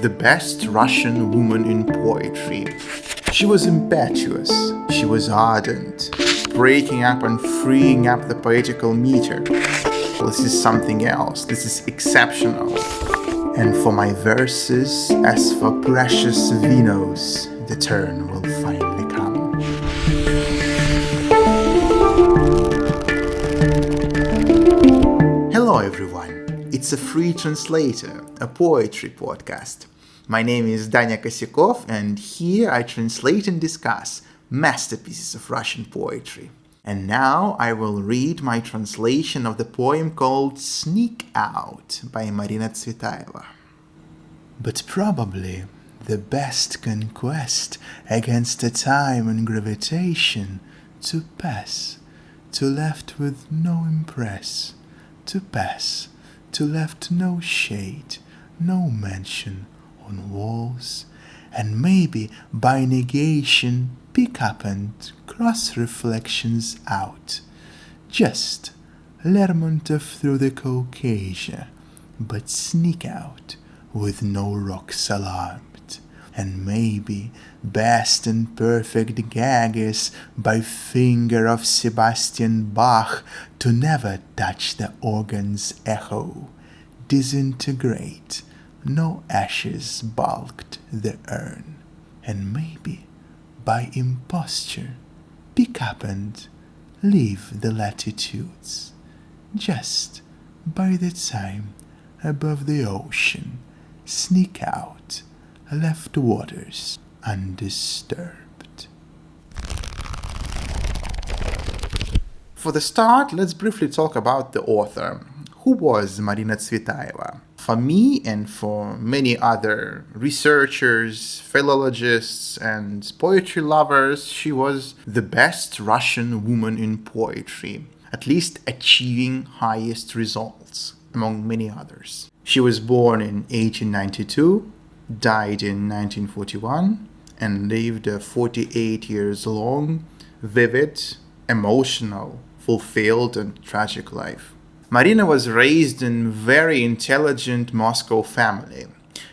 the best Russian woman in poetry. She was impetuous, she was ardent, breaking up and freeing up the poetical meter. Well, this is something else, this is exceptional. And for my verses, as for precious vinos, the turn will finally come. Hello everyone, it's a free translator, a poetry podcast. My name is Danya Kosякov, and here I translate and discuss masterpieces of Russian poetry. And now I will read my translation of the poem called Sneak Out by Marina Tsvetáeva. But probably the best conquest against the time and gravitation to pass, to left with no impress, to pass, to left no shade, no mention on walls, and maybe by negation pick up and cross reflections out. Just Lermontov through the Caucasia, but sneak out with no rocks alarmed. And maybe best and perfect gag is by finger of Sebastian Bach to never touch the organ's echo. Disintegrate, no ashes bulked the urn. And maybe by imposture pick up and leave the latitudes, just by the time above the ocean sneak out, left waters undisturbed. For the start, let's briefly talk about the author. Who was Marina Tsvetáeva? For me and for many other researchers, philologists, and poetry lovers, she was the best Russian woman in poetry, at least achieving highest results, among many others. She was born in 1892, died in 1941, and lived a 48 years long, vivid, emotional, fulfilled, and tragic life. Marina was raised in a very intelligent Moscow family.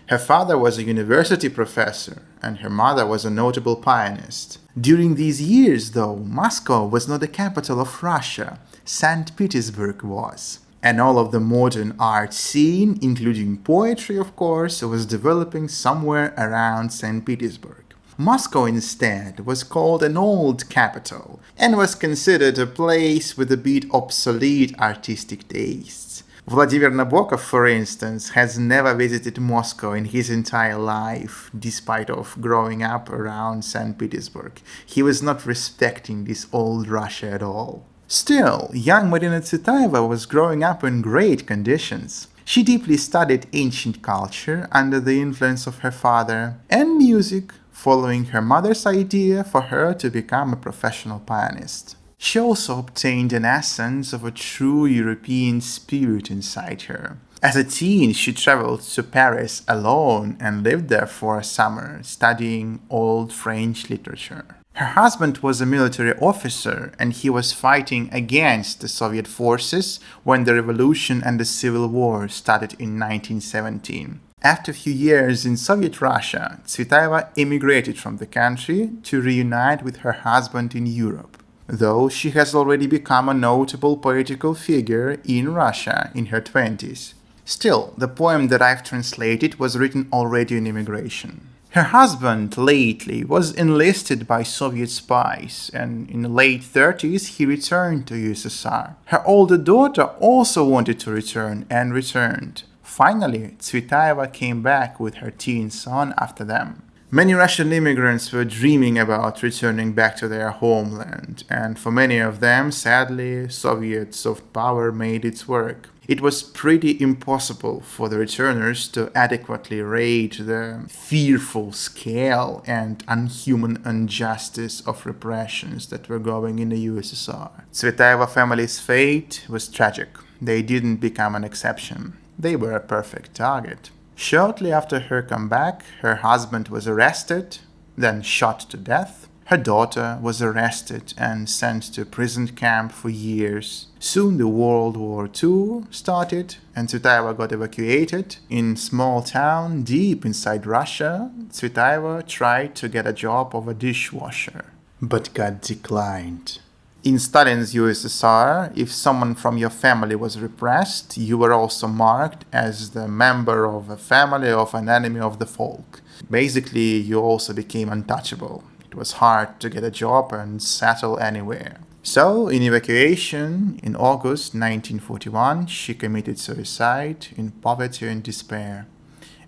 Her father was a university professor, and her mother was a notable pianist. During these years, though, Moscow was not the capital of Russia. St. Petersburg was. And all of the modern art scene, including poetry, of course, was developing somewhere around St. Petersburg. Moscow, instead, was called an old capital and was considered a place with a bit obsolete artistic tastes. Vladimir Nabokov, for instance, has never visited Moscow in his entire life, despite of growing up around St. Petersburg. He was not respecting this old Russia at all. Still, young Marina Tsvetáeva was growing up in great conditions. She deeply studied ancient culture under the influence of her father, and music, following her mother's idea for her to become a professional pianist. She also obtained an essence of a true European spirit inside her. As a teen, she traveled to Paris alone and lived there for a summer, studying old French literature. Her husband was a military officer, and he was fighting against the Soviet forces when the revolution and the civil war started in 1917. After a few years in Soviet Russia, Tsvetáeva emigrated from the country to reunite with her husband in Europe, though she has already become a notable poetical figure in Russia in her 20s. Still, the poem that I've translated was written already in immigration. Her husband lately was enlisted by Soviet spies, and in the late 30s he returned to USSR. Her older daughter also wanted to return and returned. Finally, Tsvetáeva came back with her teen son after them. Many Russian immigrants were dreaming about returning back to their homeland, and for many of them, sadly, Soviet soft power made its work. It was pretty impossible for the returners to adequately rate the fearful scale and unhuman injustice of repressions that were going in the USSR. Tsvetáeva family's fate was tragic. They didn't become an exception. They were a perfect target. Shortly after her comeback, her husband was arrested, then shot to death. Her daughter was arrested and sent to a prison camp for years. Soon the World War II started and Tsvetáeva got evacuated. In a small town deep inside Russia, Tsvetáeva tried to get a job of a dishwasher, but got declined. In Stalin's USSR, if someone from your family was repressed, you were also marked as the member of a family of an enemy of the folk. Basically, you also became untouchable. It was hard to get a job and settle anywhere. So, in evacuation, in August 1941, she committed suicide in poverty and despair,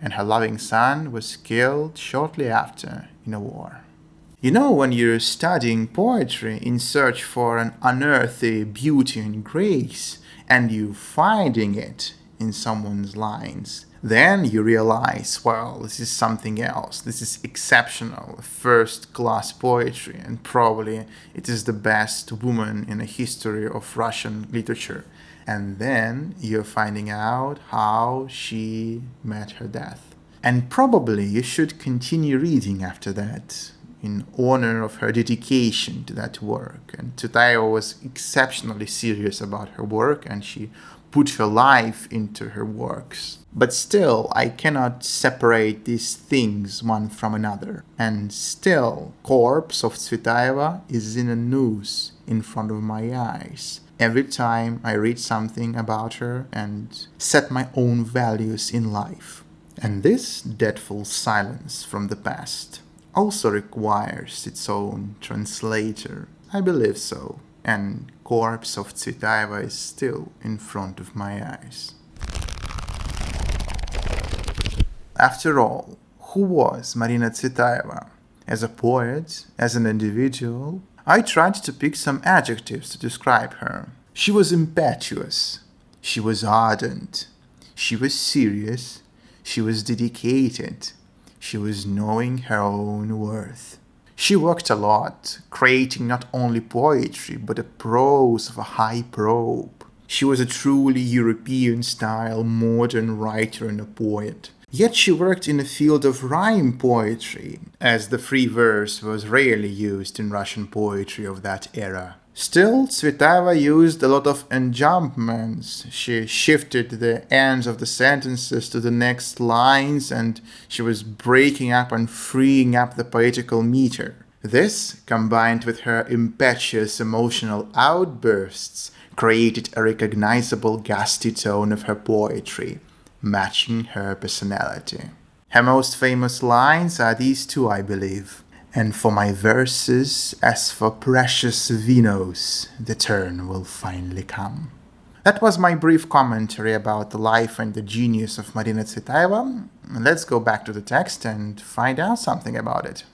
and her loving son was killed shortly after in a war. You know, when you're studying poetry in search for an unearthly beauty and grace, and you finding it in someone's lines, then you realize, well, this is something else. This is exceptional, first-class poetry, and probably it is the best woman in the history of Russian literature. And then you're finding out how she met her death. And probably you should continue reading after that, in honor of her dedication to that work. And Tsvetáeva was exceptionally serious about her work, and she put her life into her works. But still, I cannot separate these things one from another. And still, corpse of Tsvetáeva is in a noose in front of my eyes every time I read something about her and set my own values in life. And this deathful silence from the past also requires its own translator. I believe so. And corpse of Tsvetáeva is still in front of my eyes. After all, who was Marina Tsvetáeva? As a poet, as an individual, I tried to pick some adjectives to describe her. She was impetuous. She was ardent. She was serious. She was dedicated. She was knowing her own worth. She worked a lot, creating not only poetry, but a prose of a high probe. She was a truly European-style modern writer and a poet. Yet she worked in the field of rhyme poetry, as the free verse was rarely used in Russian poetry of that era. Still, Tsvetáeva used a lot of enjambments. She shifted the ends of the sentences to the next lines, and she was breaking up and freeing up the poetical meter. This, combined with her impetuous emotional outbursts, created a recognizable gusty tone of her poetry, matching her personality. Her most famous lines are these two, I believe. And for my verses, as for precious vinos, the turn will finally come. That was my brief commentary about the life and the genius of Marina Tsvetáeva. Let's go back to the text and find out something about it.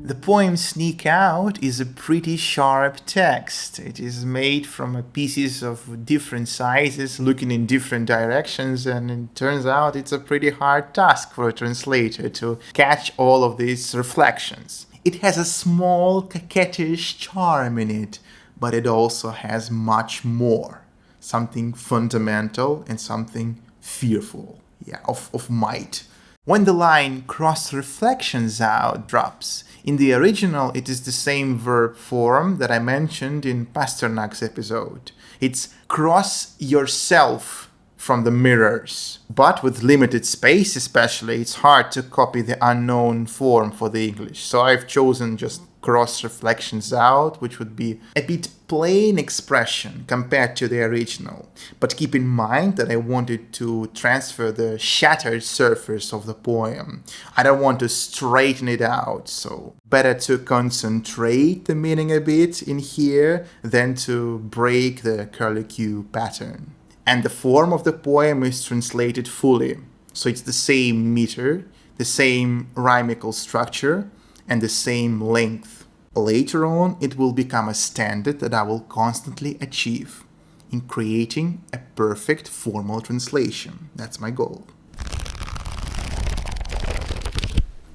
The poem Sneak Out is a pretty sharp text. It is made from pieces of different sizes, looking in different directions, and it turns out it's a pretty hard task for a translator to catch all of these reflections. It has a small coquettish charm in it, but it also has much more. Something fundamental and something fearful, of might. When the line cross reflections out drops, in the original it is the same verb form that I mentioned in Pasternak's episode. It's cross yourself from the mirrors. But with limited space especially, it's hard to copy the unknown form for the English. So I've chosen just cross reflections out, which would be a bit plain expression compared to the original. But keep in mind that I wanted to transfer the shattered surface of the poem. I don't want to straighten it out, so better to concentrate the meaning a bit in here than to break the curlicue pattern. And the form of the poem is translated fully. So it's the same meter, the same rhymical structure, and the same length. Later on, it will become a standard that I will constantly achieve in creating a perfect formal translation. That's my goal.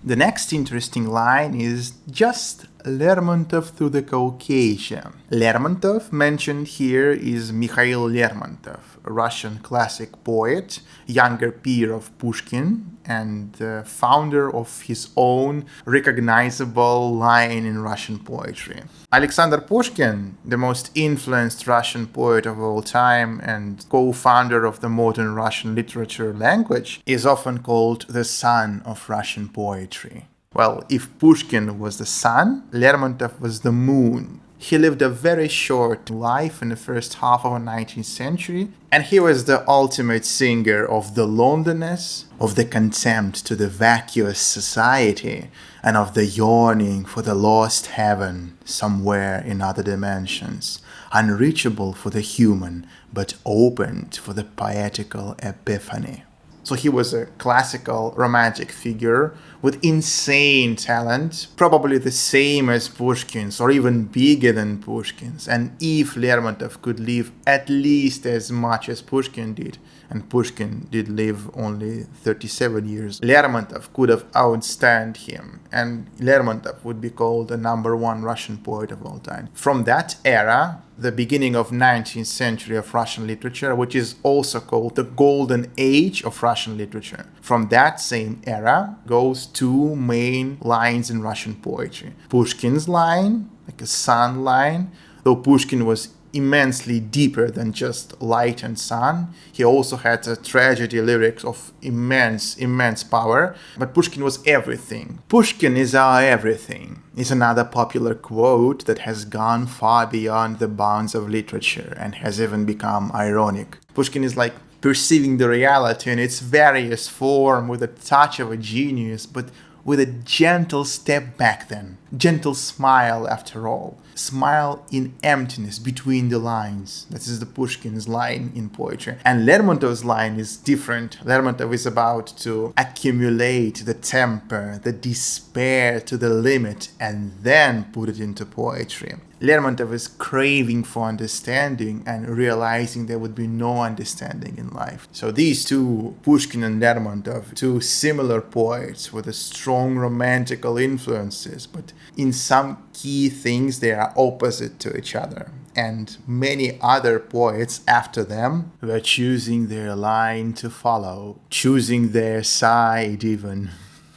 The next interesting line is just Lermontov through the Caucasia. Lermontov mentioned here is Mikhail Lermontov, a Russian classic poet, younger peer of Pushkin, and founder of his own recognizable line in Russian poetry. Alexander Pushkin, the most influenced Russian poet of all time and co-founder of the modern Russian literature language, is often called the son of Russian poetry. Well, if Pushkin was the sun, Lermontov was the moon. He lived a very short life in the first half of the 19th century, and he was the ultimate singer of the loneliness, of the contempt to the vacuous society, and of the yearning for the lost heaven somewhere in other dimensions, unreachable for the human, but opened for the poetical epiphany. So he was a classical romantic figure with insane talent, probably the same as Pushkin's or even bigger than Pushkin's. And if Lermontov could live at least as much as Pushkin did, and Pushkin did live only 37 years, Lermontov could have outstanded him, and Lermontov would be called the number one Russian poet of all time. From that era, the beginning of 19th century of Russian literature, which is also called the golden age of Russian literature. From that same era goes two main lines in Russian poetry. Pushkin's line, like a sun line, though Pushkin was immensely deeper than just light and sun. He also had a tragedy lyrics of immense power, but Pushkin was everything. Pushkin is our everything is another popular quote that has gone far beyond the bounds of literature and has even become ironic. Pushkin is like perceiving the reality in its various form with a touch of a genius, but with a gentle step back then. Gentle smile after all. Smile in emptiness between the lines. That is the Pushkin's line in poetry. And Lermontov's line is different. Lermontov is about to accumulate the temper, the despair to the limit, and then put it into poetry. Lermontov is craving for understanding and realizing there would be no understanding in life. So these two, Pushkin and Lermontov, two similar poets with a strong romantical influences, but in some key things they are opposite to each other. And many other poets after them were choosing their line to follow, choosing their side even.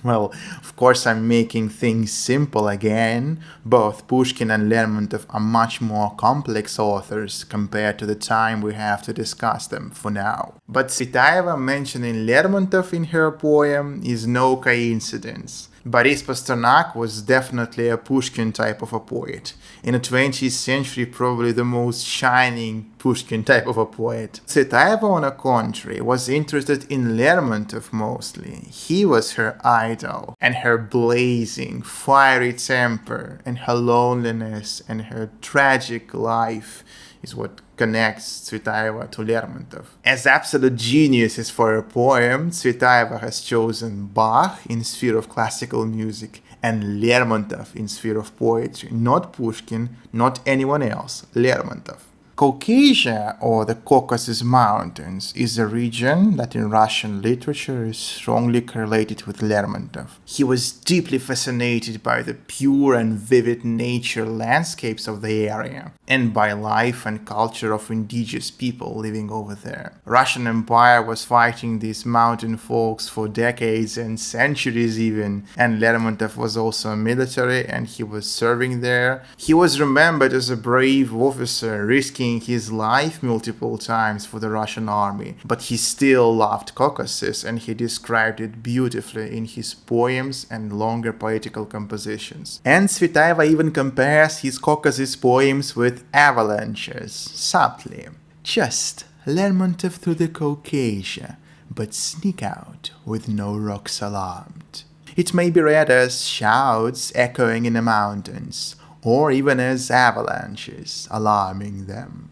Well, of course, I'm making things simple again. Both Pushkin and Lermontov are much more complex authors compared to the time we have to discuss them for now. But Tsvetáeva mentioning Lermontov in her poem is no coincidence. Boris Pasternak was definitely a Pushkin type of a poet. In the 20th century, probably the most shining Pushkin type of a poet. Tsvetáeva, on the contrary, was interested in Lermontov mostly. He was her idol, and her blazing, fiery temper, and her loneliness, and her tragic life is what connects Tsvetáeva to Lermontov. As absolute geniuses for her poem, Tsvetáeva has chosen Bach in sphere of classical music and Lermontov in sphere of poetry. Not Pushkin, not anyone else, Lermontov. Caucasia, or the Caucasus Mountains, is a region that in Russian literature is strongly correlated with Lermontov. He was deeply fascinated by the pure and vivid nature landscapes of the area, and by life and culture of indigenous people living over there. Russian Empire was fighting these mountain folks for decades and centuries even, and Lermontov was also military and he was serving there. He was remembered as a brave officer, risking his life multiple times for the Russian army, but he still loved Caucasus and he described it beautifully in his poems and longer poetical compositions. And Tsvetáeva even compares his Caucasus poems with avalanches, subtly. Just Lermontov through the Caucasia, but sneak out with no rocks alarmed. It may be read as shouts echoing in the mountains, or even as avalanches alarming them.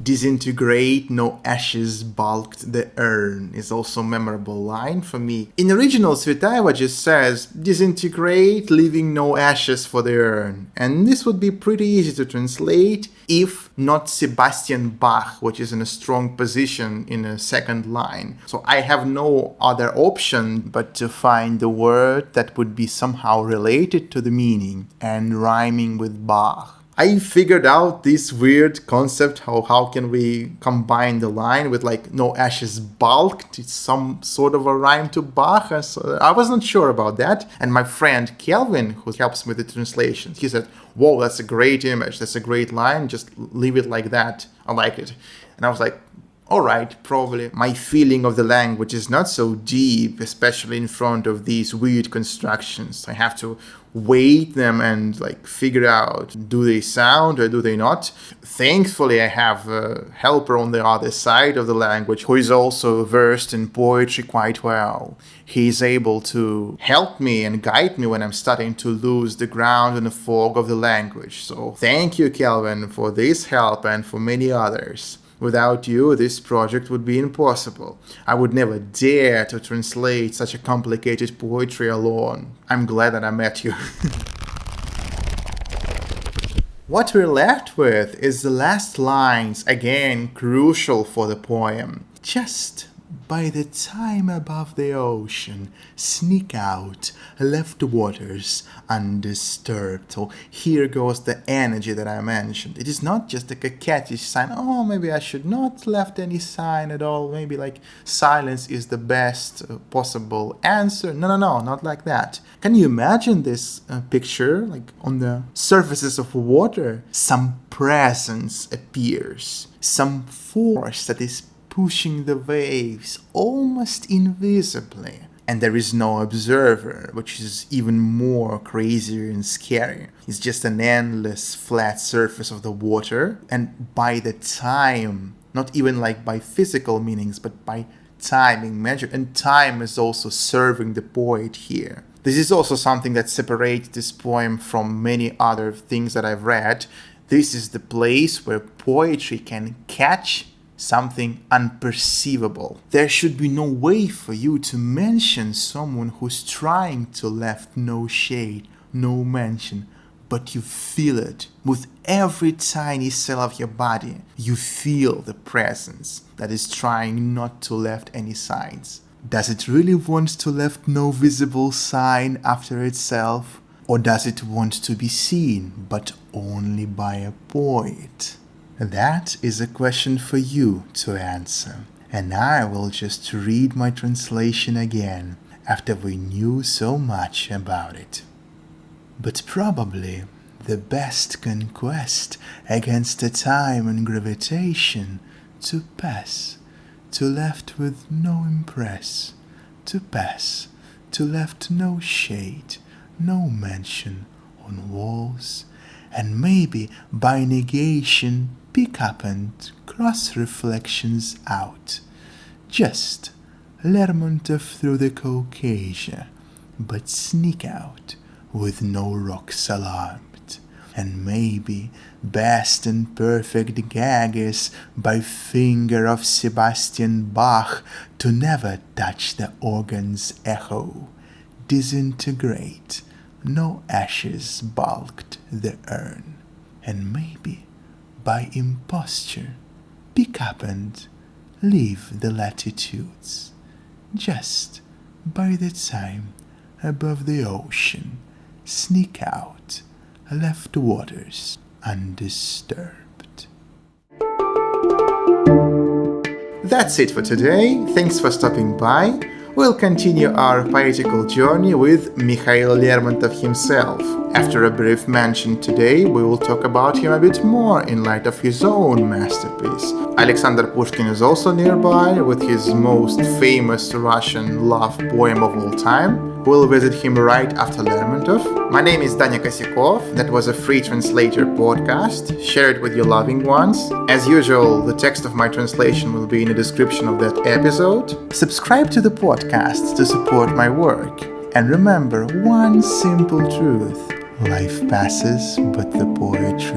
Disintegrate, no ashes bulked the urn is also a memorable line for me. In the original, Tsvetáeva just says, disintegrate, leaving no ashes for the urn. And this would be pretty easy to translate if not Sebastian Bach, which is in a strong position in a second line. So I have no other option but to find the word that would be somehow related to the meaning and rhyming with Bach. I figured out this weird concept, how can we combine the line with like no ashes bulked, it's some sort of a rhyme to Bach. So I wasn't sure about that. And my friend Kelvin, who helps me with the translation, he said, whoa, that's a great image, that's a great line, just leave it like that, I like it. And I was like, all right, probably my feeling of the language is not so deep, especially in front of these weird constructions. I have to weight them and like figure out, do they sound or do they not? Thankfully, I have a helper on the other side of the language who is also versed in poetry quite well. He is able to help me and guide me when I'm starting to lose the ground in the fog of the language. So thank you, Kelvin, for this help and for many others. Without you, this project would be impossible. I would never dare to translate such a complicated poetry alone. I'm glad that I met you. What we're left with is the last lines, again crucial for the poem. Just by the time above the ocean, sneak out, left waters undisturbed. So here goes the energy that I mentioned. It is not just a coquettish sign, oh, maybe I should not left any sign at all, maybe like silence is the best possible answer. No, not like that. Can you imagine this picture, like on the surfaces of water? Some presence appears, some force that is pushing the waves almost invisibly. And there is no observer, which is even more crazier and scary. It's just an endless flat surface of the water. And by the time, not even like by physical meanings, but by timing measure. And time is also serving the poet here. This is also something that separates this poem from many other things that I've read. This is the place where poetry can catch something unperceivable. There should be no way for you to mention someone who's trying to left no shade, no mention, but you feel it with every tiny cell of your body. You feel the presence that is trying not to left any signs. Does it really want to left no visible sign after itself? Or does it want to be seen, but only by a poet? That is a question for you to answer, and I will just read my translation again after we knew so much about it. But probably the best conquest against the time and gravitation to pass, to left with no impress, to pass, to left no shade, no mention on walls, and maybe by negation pick up and cross reflections out. Just Lermontov through the Caucasia, but sneak out with no rocks alarmed. And maybe best and perfect gag is by finger of Sebastian Bach to never touch the organ's echo. Disintegrate, no ashes bulked the urn. And maybe by imposture, pick up and leave the latitudes, just by the time above the ocean, sneak out, left waters undisturbed. That's it for today. Thanks for stopping by. We'll continue our poetical journey with Mikhail Lermontov himself. After a brief mention today, we will talk about him a bit more in light of his own masterpiece. Alexander Pushkin is also nearby with his most famous Russian love poem of all time. We'll visit him right after Lermontov. My name is Danya Kosikov. That was a Free Translator podcast. Share it with your loving ones. As usual, the text of my translation will be in the description of that episode. Subscribe to the podcast to support my work. And remember one simple truth: life passes, but the poetry